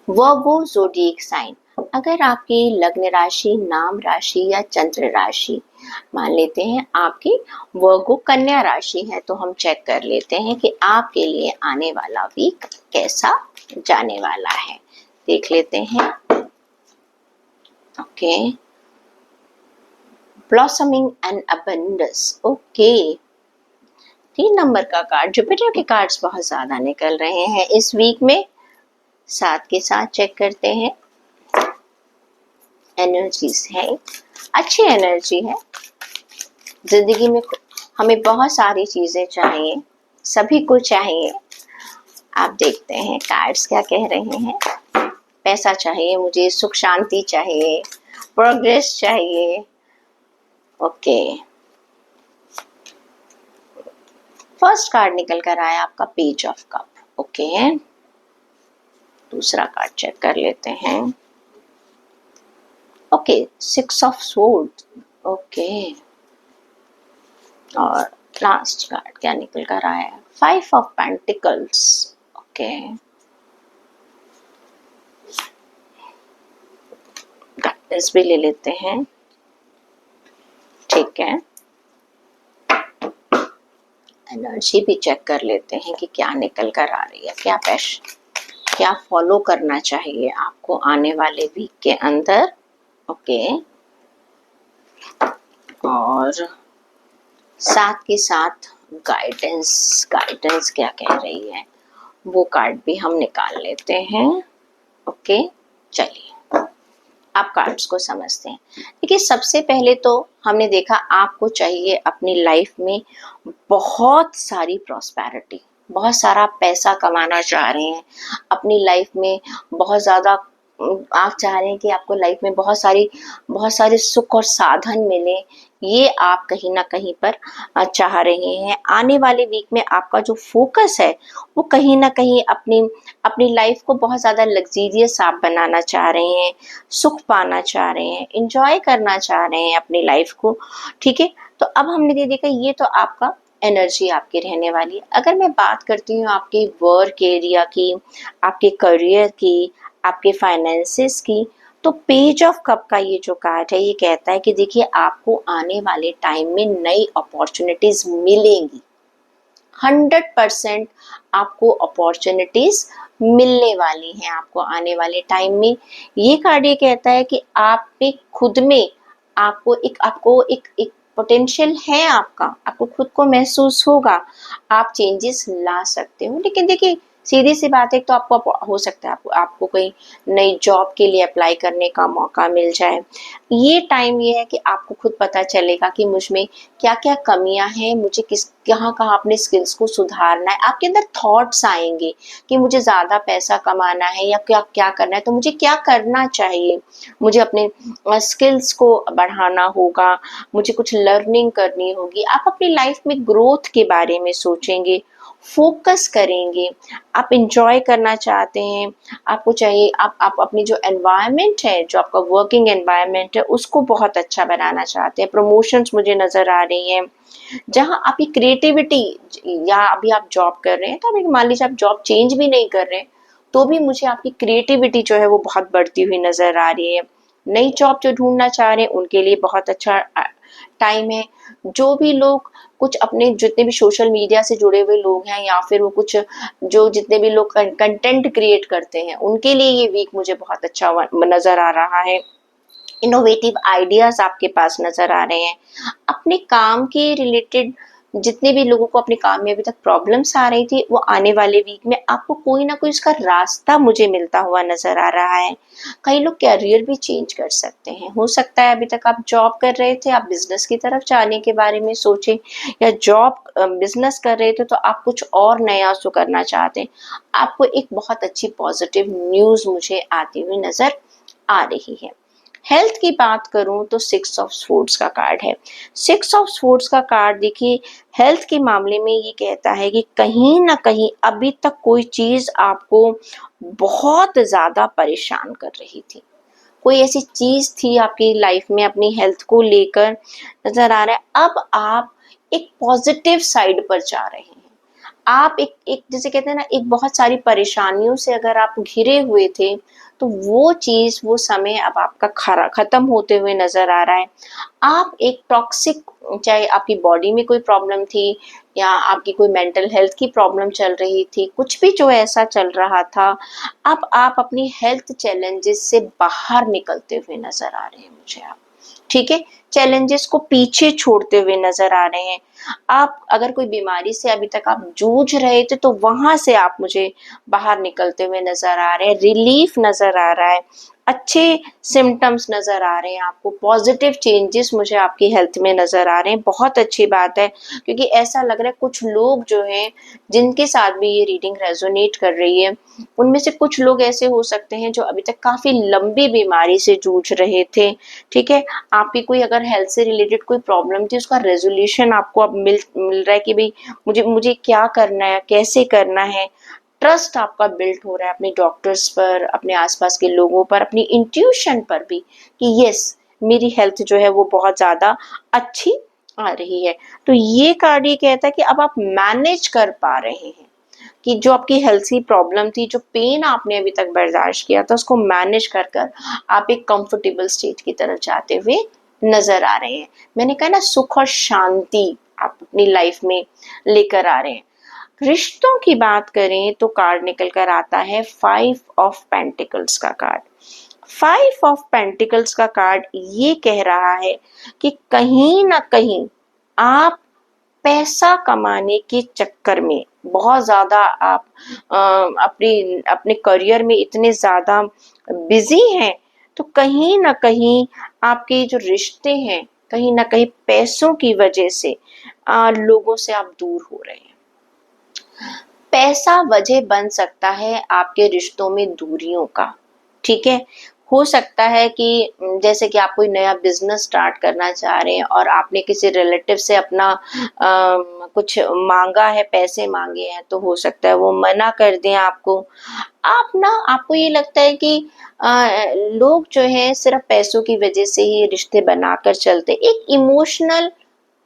वर्गो zodiac sign, अगर आपकी लग्न राशि, नाम राशि या चंद्र राशि, मान लेते हैं आपकी वर्गो कन्या राशि है, तो हम चेक कर लेते हैं कि आपके लिए आने वाला वीक कैसा जाने वाला है। देख लेते हैं। Okay, blossoming and abundance. Okay, 3 number का कार्ड, जुपिटर के कार्ड्स बहुत ज्यादा निकल रहे हैं इस वीक में। साथ के साथ चेक करते हैं एनर्जीज है, अच्छी एनर्जी है। जिंदगी में हमें बहुत सारी चीजें चाहिए, सभी को चाहिए। आप देखते हैं कार्ड्स क्या कह रहे हैं। पैसा चाहिए मुझे, सुख शांति चाहिए, प्रोग्रेस चाहिए। ओके, फर्स्ट कार्ड निकल कर आया आपका पेज ऑफ कप। ओके, दूसरा कार्ड चेक कर लेते हैं। Okay, 6 of sword. ओके, और लास्ट कार्ड क्या निकल कर आया है? 5 ऑफ पेंटिकल्स। ओके, गाइडेंस भी ले लेते हैं। ठीक है, एनर्जी भी चेक कर लेते हैं कि क्या निकल कर आ रही है, क्या फॉलो करना चाहिए आपको आने वाले वीक के अंदर। ओके, और साथ के साथ गाइडेंस क्या कह रही है वो कार्ड भी हम निकाल लेते हैं। ओके, चलिए आप कार्ड्स को समझते हैं। देखिए, सबसे पहले तो हमने देखा आपको चाहिए अपनी लाइफ में बहुत सारी प्रॉस्पेरिटी, बहुत सारा पैसा कमाना चाह रहे हैं अपनी लाइफ में, बहुत ज़्यादा आप चाह रहे हैं कि आपको लाइफ में बहुत सारे सुख और साधन मिले। ये आप कहीं ना कहीं पर चाह रहे हैं। आने वाले वीक में आपका जो फोकस है वो कहीं ना कहीं अपनी लाइफ को बहुत ज़्यादा लग्जीरियस आप बनाना चाह रहे हैं, सुख पाना चाह रहे हैं, इंजॉय करना चाह रहे हैं अपनी लाइफ को। ठीक है, तो अब हमने देखा ये तो आपका एनर्जी आपकी रहने वाली है। अगर मैं बात करती हूँ आपके वर्क एरिया की, आपके करियर की, आपके फाइनेंसेस की, तो पेज ऑफ कप का ये जो कार्ड है ये कहता है कि देखिए आपको आने वाले टाइम में नई अपॉर्चुनिटीज मिलेंगी। 100% आपको अपॉर्चुनिटीज मिलने वाली हैं आपको आने वाले टाइम में। ये कार्ड ये कहता है कि आप पे खुद में आपको एक पोटेंशियल है, आपको खुद को महसूस होगा, आप चेंजेस ला सकते हो। लेकिन देखिए, सीधी सी बात है, तो आपको हो सकता है आपको कोई नई जॉब के लिए अप्लाई करने का मौका मिल जाए। ये टाइम ये है कि आपको खुद पता चलेगा कि मुझ में क्या क्या कमियां हैं, मुझे कहाँ कहाँ अपने स्किल्स को सुधारना है। आपके अंदर थॉट्स आएंगे कि मुझे ज़्यादा पैसा कमाना है या क्या क्या करना है, तो मुझे क्या करना चाहिए, मुझे अपने स्किल्स को बढ़ाना होगा, मुझे कुछ लर्निंग करनी होगी। आप अपनी लाइफ में ग्रोथ के बारे में सोचेंगे, फोकस करेंगे। आप इंजॉय करना चाहते हैं, आपको चाहिए आप अपनी जो एनवायरनमेंट है, जो आपका वर्किंग एनवायरनमेंट है, उसको बहुत अच्छा बनाना चाहते हैं। प्रमोशंस मुझे नज़र आ रही हैं। जहाँ आपकी क्रिएटिविटी, या अभी आप जॉब कर रहे हैं तो अभी मान लीजिए आप जॉब चेंज भी नहीं कर रहे हैं, तो भी मुझे आपकी क्रिएटिविटी जो है वो बहुत बढ़ती हुई नज़र आ रही है। नई जॉब जो ढूंढना चाह रहे हैं उनके लिए बहुत अच्छा टाइम है। जो भी लोग कुछ अपने जितने भी सोशल मीडिया से जुड़े हुए लोग हैं, या फिर वो कुछ जो जितने भी लोग कंटेंट क्रिएट करते हैं, उनके लिए ये वीक मुझे बहुत अच्छा नज़र आ रहा है। इनोवेटिव आइडियाज आपके पास नजर आ रहे हैं। अपने काम के रिलेटेड जितने भी लोगों को अपने काम में अभी तक प्रॉब्लम्स आ रही थी, वो आने वाले वीक में आपको कोई ना कोई इसका रास्ता मुझे मिलता हुआ नजर आ रहा है। कई लोग कैरियर भी चेंज कर सकते हैं। हो सकता है अभी तक आप जॉब कर रहे थे, आप बिजनेस की तरफ जाने के बारे में सोचें, या जॉब बिजनेस कर रहे थे तो आप कुछ और नया सो करना चाहते हैं। आपको एक बहुत अच्छी पॉजिटिव न्यूज मुझे आती हुई नजर आ रही है। हेल्थ की बात करूं तो 6 ऑफ स्वॉर्ड्स का कार्ड है। 6 ऑफ स्वॉर्ड्स का कार्ड देखिए, हेल्थ के मामले में ये कहता है कि कहीं ना कहीं अभी तक कोई चीज आपको बहुत ज्यादा परेशान कर रही थी, कोई ऐसी चीज थी आपकी लाइफ में अपनी हेल्थ को लेकर नजर आ रहा है। अब आप एक पॉजिटिव साइड पर जा रहे हैं, आप एक एक जैसे कहते हैं ना, एक बहुत सारी परेशानियों से अगर आप घिरे हुए थे, तो वो चीज, वो समय अब आपका खत्म होते हुए नजर आ रहा है। आप एक टॉक्सिक, चाहे आपकी बॉडी में कोई प्रॉब्लम थी या आपकी कोई मेंटल हेल्थ की प्रॉब्लम चल रही थी, कुछ भी जो ऐसा चल रहा था, अब आप अपनी हेल्थ चैलेंजेस से बाहर निकलते हुए नजर आ रहे हैं मुझे आप। ठीक है, चैलेंजेस को पीछे छोड़ते हुए नजर आ रहे हैं आप। अगर कोई बीमारी से अभी तक आप जूझ रहे थे, तो वहां से आप मुझे बाहर निकलते हुए नजर आ रहे हैं, रिलीफ नजर आ रहा है, अच्छे सिम्टम्स नजर आ रहे हैं आपको, पॉजिटिव चेंजेस मुझे आपकी हेल्थ में नजर आ रहे हैं। बहुत अच्छी बात है, क्योंकि ऐसा लग रहा है कुछ लोग जो हैं, जिनके साथ भी ये रीडिंग रेजोनेट कर रही है, उनमें से कुछ लोग ऐसे हो सकते हैं जो अभी तक काफी लंबी बीमारी से जूझ रहे थे। ठीक है, आपकी कोई अगर हेल्थ से रिलेटेड कोई प्रॉब्लम थी, उसका रेजोल्यूशन आपको अब मिल रहा है कि भाई मुझे मुझे क्या करना है, कैसे करना है। ट्रस्ट आपका बिल्ड हो रहा है अपने डॉक्टर्स पर, अपने आसपास के लोगों पर, अपनी इंट्यूशन पर भी, कि यस, मेरी हेल्थ जो है वो बहुत ज्यादा अच्छी आ रही है। तो ये कार्ड ये कहता है कि अब आप मैनेज कर पा रहे हैं, कि जो आपकी हेल्थ की प्रॉब्लम थी, जो पेन आपने अभी तक बर्दाश्त किया था, उसको मैनेज कर कर आप एक कंफर्टेबल स्टेट की तरफ जाते हुए नजर आ रहे हैं। मैंने कहा ना, सुख और शांति आप अपनी लाइफ में लेकर आ रहे हैं। रिश्तों की बात करें तो कार्ड निकल कर आता है 5 ऑफ पेंटिकल्स का कार्ड। 5 ऑफ पेंटिकल्स का कार्ड ये कह रहा है कि कहीं ना कहीं आप पैसा कमाने के चक्कर में बहुत ज्यादा आप अपनी अपने करियर में इतने ज्यादा बिजी हैं, तो कहीं ना कहीं आपके जो रिश्ते हैं, कहीं ना कहीं पैसों की वजह से लोगों से आप दूर हो रहे हैं। पैसा वजह बन सकता है आपके रिश्तों में दूरियों का। ठीक है, हो सकता है कि जैसे कि आप कोई नया बिजनेस स्टार्ट करना चाह रहे हैं और आपने किसी रिलेटिव से अपना कुछ मांगा है, पैसे मांगे हैं, तो हो सकता है वो मना कर दें आपको। आपको ये लगता है कि लोग जो है सिर्फ पैसों की वजह से ही रिश्ते बनाकर चलते, एक इमोशनल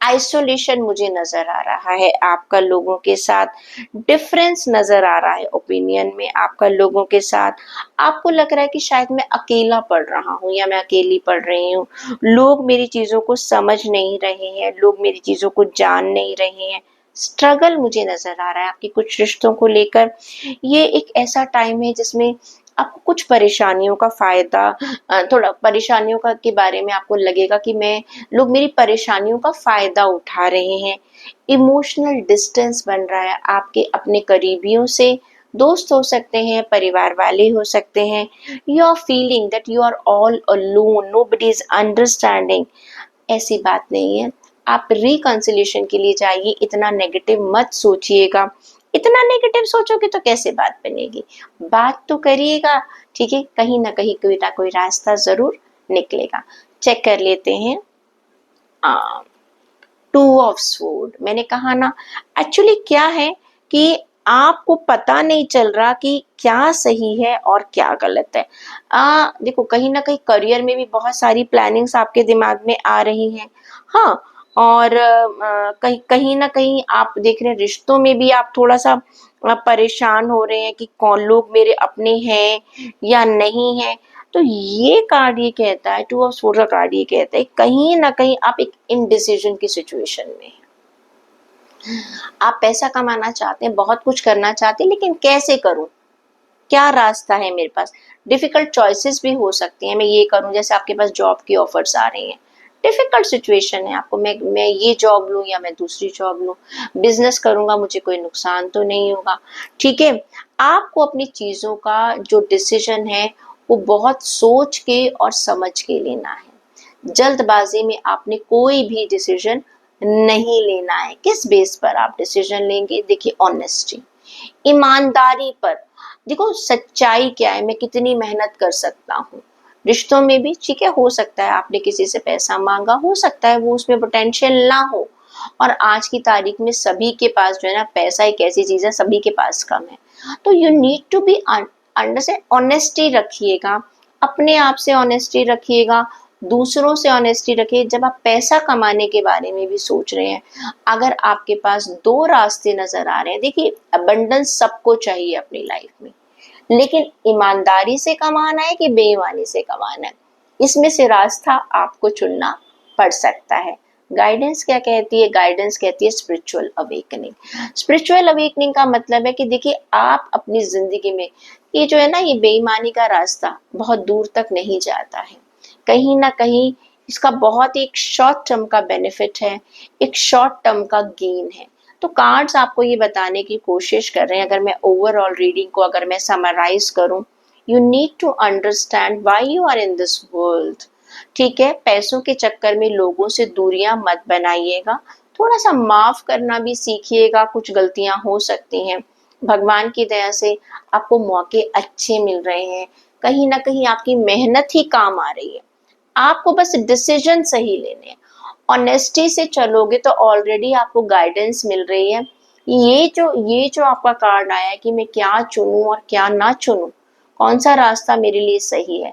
आइसोलेशन मुझे नजर आ रहा है आपका लोगों के साथ, डिफरेंस नजर आ रहा है ओपिनियन में आपका लोगों के साथ। आपको लग रहा है कि शायद मैं अकेला पढ़ रहा हूँ या मैं अकेली पढ़ रही हूँ, लोग मेरी चीजों को समझ नहीं रहे हैं, लोग मेरी चीजों को जान नहीं रहे हैं। स्ट्रगल मुझे नजर आ रहा है आपकी कुछ रिश्तों को लेकर। ये एक ऐसा टाइम है जिसमें आपको कुछ परेशानियों का फायदा, थोड़ा परेशानियों का के बारे में आपको लगेगा कि मैं लोग मेरी परेशानियों का फायदा उठा रहे हैं। इमोशनल डिस्टेंस बन रहा है आपके अपने करीबियों से, दोस्त हो सकते हैं, परिवार वाले हो सकते हैं। You are feeling that you are all alone, nobody is understanding. ऐसी बात नहीं है, आप रिकंसिलिएशन के लिए जाइए, इतना नेगेटिव मत सोचिएगा। इतना नेगेटिव सोचोगे तो कैसे बात बनेगी, बात तो करिएगा। ठीक है, कहीं ना कहीं कोई ना कोई रास्ता जरूर निकलेगा। चेक कर लेते हैं। 2 ऑफ स्वॉर्ड, मैंने कहा ना, एक्चुअली क्या है कि आपको पता नहीं चल रहा कि क्या सही है और क्या गलत है। देखो, कहीं ना कहीं करियर में भी बहुत सारी प्लानिंग्स आपके दिमाग में आ रही हैं। हाँ, और कहीं कहीं ना कहीं आप देख रहे हैं रिश्तों में भी आप थोड़ा सा परेशान हो रहे हैं कि कौन लोग मेरे अपने हैं या नहीं है। तो ये कार्ड ये कहता है, 2 ऑफ स्वॉर्ड का कार्ड ये कहता है, कहीं ना कहीं आप एक इनडिसीजन की सिचुएशन में हैं। आप पैसा कमाना चाहते हैं, बहुत कुछ करना चाहते हैं, लेकिन कैसे करूं, क्या रास्ता है मेरे पास। डिफिकल्ट चॉइसेस भी हो सकती हैं, मैं ये करूं, जैसे आपके पास जॉब की ऑफर्स आ रही हैं, डिफिकल्ट सिचुएशन है आपको, मैं ये जॉब लूं या मैं दूसरी जॉब लूं, बिजनेस करूंगा, मुझे कोई नुकसान तो नहीं होगा। ठीक है, आपको अपनी चीजों का जो डिसीजन है वो बहुत सोच के और समझ के लेना है। जल्दबाजी में आपने कोई भी डिसीजन नहीं लेना है। किस बेस पर आप डिसीजन लेंगे, देखिए ऑनेस्टी, ईमानदारी पर। देखो सच्चाई क्या है, मैं कितनी मेहनत कर सकता हूँ रिश्तों में भी। ठीक है, हो सकता है आपने किसी से पैसा मांगा, हो सकता है वो उसमें पोटेंशियल ना हो, और आज की तारीख में सभी के पास जो है ना, पैसा एक ऐसी चीज है सभी के पास कम है। तो you need to be understand, honesty रखिएगा, अपने आप से ऑनेस्टी रखिएगा, दूसरों से ऑनेस्टी रखिए। जब आप पैसा कमाने के बारे में भी सोच रहे हैं, अगर आपके पास दो रास्ते नजर आ रहे हैं, देखिए अबंडेंस सबको चाहिए अपनी लाइफ में, लेकिन ईमानदारी से कमाना है कि बेईमानी से कमाना है, इसमें से रास्ता आपको चुनना पड़ सकता है। गाइडेंस क्या कहती है? गाइडेंस कहती है स्पिरिचुअल अवेकनिंग। स्पिरिचुअल अवेकनिंग का मतलब है कि देखिए आप अपनी जिंदगी में ये जो है ना, ये बेईमानी का रास्ता बहुत दूर तक नहीं जाता है, कहीं ना कहीं इसका बहुत एक शॉर्ट टर्म का बेनिफिट है, एक शॉर्ट टर्म का गेन है। तो कार्ड्स आपको ये बताने की कोशिश कर रहे हैं, अगर मैं ओवरऑल रीडिंग को अगर मैं समराइज करूं, you need to understand why you are in this world. ठीक है, पैसों के चक्कर में लोगों से दूरियां मत बनाइएगा, थोड़ा सा माफ करना भी सीखिएगा, कुछ गलतियां हो सकती हैं। भगवान की दया से आपको मौके अच्छे मिल रहे हैं, कहीं ना कहीं आपकी मेहनत ही काम आ रही है, आपको बस डिसीजन सही लेने हैं। ऑनेस्टी से चलोगे तो ऑलरेडी आपको गाइडेंस मिल रही है। ये जो आपका कार्ड आया है कि मैं क्या चुनूं और क्या ना चुनूं, कौन सा रास्ता मेरे लिए सही है,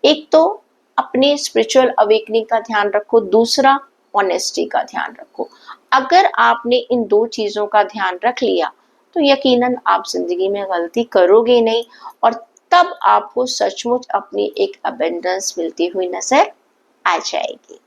एक तो अपने स्पिरिचुअल अवेकनिंग का ध्यान रखो, दूसरा ऑनेस्टी का ध्यान रखो। अगर आपने इन दो चीजों का ध्यान रख लिया तो यकीनन आप जिंदगी में गलती करोगे नहीं, और तब आपको सचमुच अपनी एक अबेंडेंस मिलती हुई नजर आ जाएगी।